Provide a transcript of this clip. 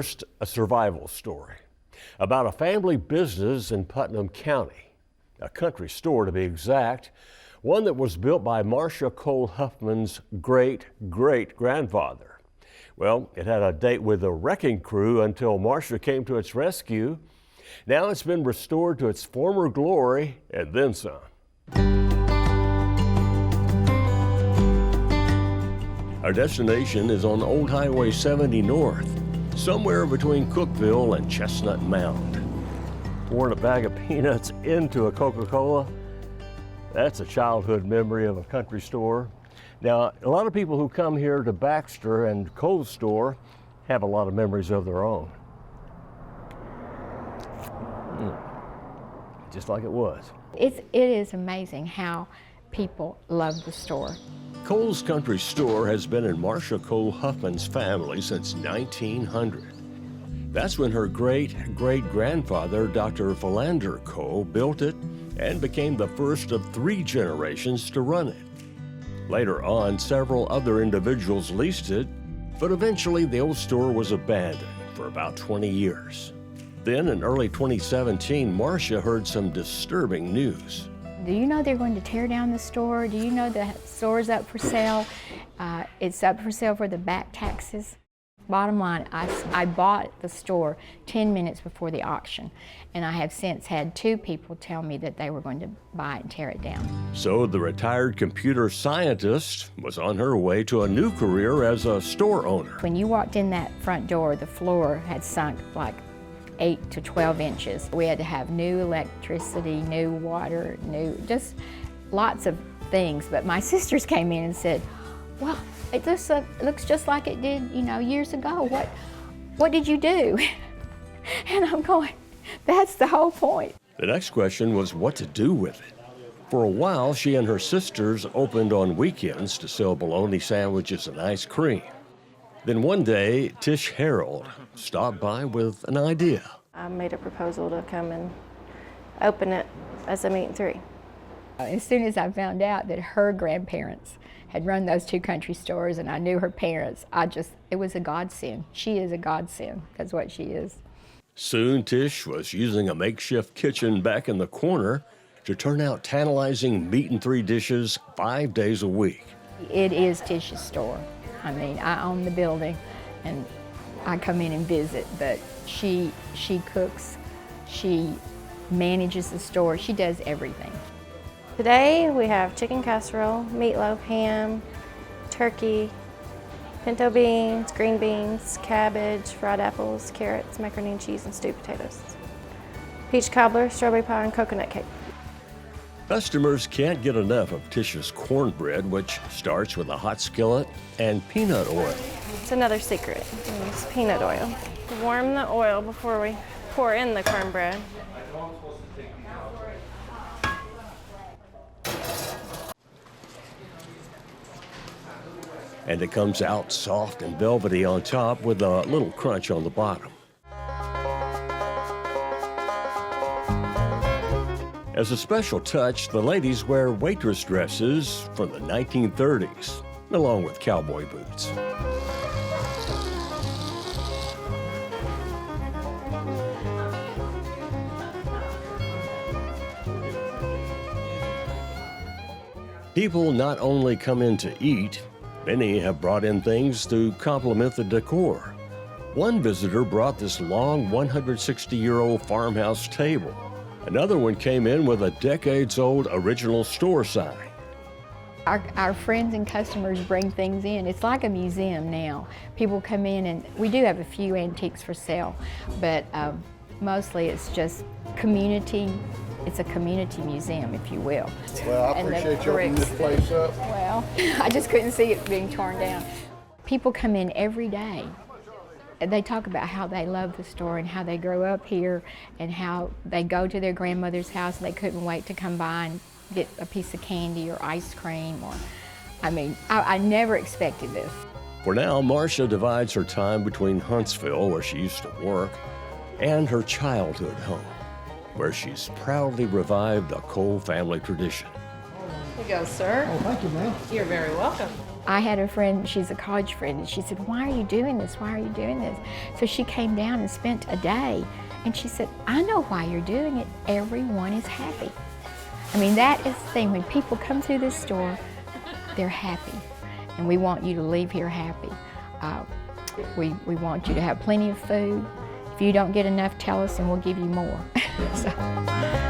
First, a survival story about a family business in Putnam County, a country store to be exact, one that was built by Marcia Cole Huffman's great-great-grandfather. Well, it had a date with a wrecking crew until Marcia came to its rescue. Now it's been restored to its former glory and then some. Our destination is on Old Highway 70 North, somewhere between Cookville and Chestnut Mound. Pouring a bag of peanuts into a Coca-Cola, that's a childhood memory of a country store. Now, a lot of people who come here to Baxter and Cole's store have a lot of memories of their own. Just like it was. It is amazing how people love the store. Cole's Country Store has been in Marcia Cole Huffman's family since 1900. That's when her great-great-grandfather, Dr. Philander Cole, built it and became the first of 3 generations to run it. Later on, several other individuals leased it, but eventually the old store was abandoned for about 20 years. Then in early 2017, Marcia heard some disturbing news. Do you know they're going to tear down the store? Do you know the store's up for sale? It's up for sale for the back taxes. Bottom line, I bought the store 10 minutes before the auction, and I have since had 2 people tell me that they were going to buy it and tear it down. So the retired computer scientist was on her way to a new career as a store owner. When you walked in that front door, the floor had sunk like 8 to 12 inches. We had to have new electricity, new water, just lots of things. But my sisters came in and said, well, it looks just like it did, years ago. What did you do? And I'm going, that's the whole point. The next question was what to do with it. For a while, she and her sisters opened on weekends to sell bologna sandwiches and ice cream. Then one day, Tish Harold stopped by with an idea. I made a proposal to come and open it as a meat and 3. As soon as I found out that her grandparents had run those 2 country stores and I knew her parents, it was a godsend. She is a godsend. That's what she is. Soon, Tish was using a makeshift kitchen back in the corner to turn out tantalizing meat and 3 dishes 5 days a week. It is Tish's store. I mean, I own the building and I come in and visit, but she cooks, she manages the store, she does everything. Today we have chicken casserole, meatloaf, ham, turkey, pinto beans, green beans, cabbage, fried apples, carrots, macaroni and cheese, and stewed potatoes. Peach cobbler, strawberry pie, and coconut cake. Customers can't get enough of Tish's cornbread, which starts with a hot skillet and peanut oil. It's another secret. It's peanut oil. Warm the oil before we pour in the cornbread. And it comes out soft and velvety on top with a little crunch on the bottom. As a special touch, the ladies wear waitress dresses from the 1930s, along with cowboy boots. People not only come in to eat, many have brought in things to complement the decor. One visitor brought this long 160-year-old farmhouse table. Another one came in with a decades-old original store sign. Our friends and customers bring things in. It's like a museum now. People come in and we do have a few antiques for sale, but mostly it's just community. It's a community museum, if you will. Well, I appreciate you opening this place up. Well, I just couldn't see it being torn down. People come in every day. They talk about how they love the store and how they grew up here and how they go to their grandmother's house and they couldn't wait to come by and get a piece of candy or ice cream. I never expected this. For now, Marcia divides her time between Huntsville, where she used to work, and her childhood home, where she's proudly revived a Cole family tradition. Here you go, sir. Oh, thank you, ma'am. You're very welcome. I had a friend, she's a college friend, and she said, why are you doing this? Why are you doing this? So she came down and spent a day, and she said, I know why you're doing it. Everyone is happy. I mean, that is the thing. When people come through this store, they're happy, and we want you to leave here happy. We want you to have plenty of food. If you don't get enough, tell us and we'll give you more. So.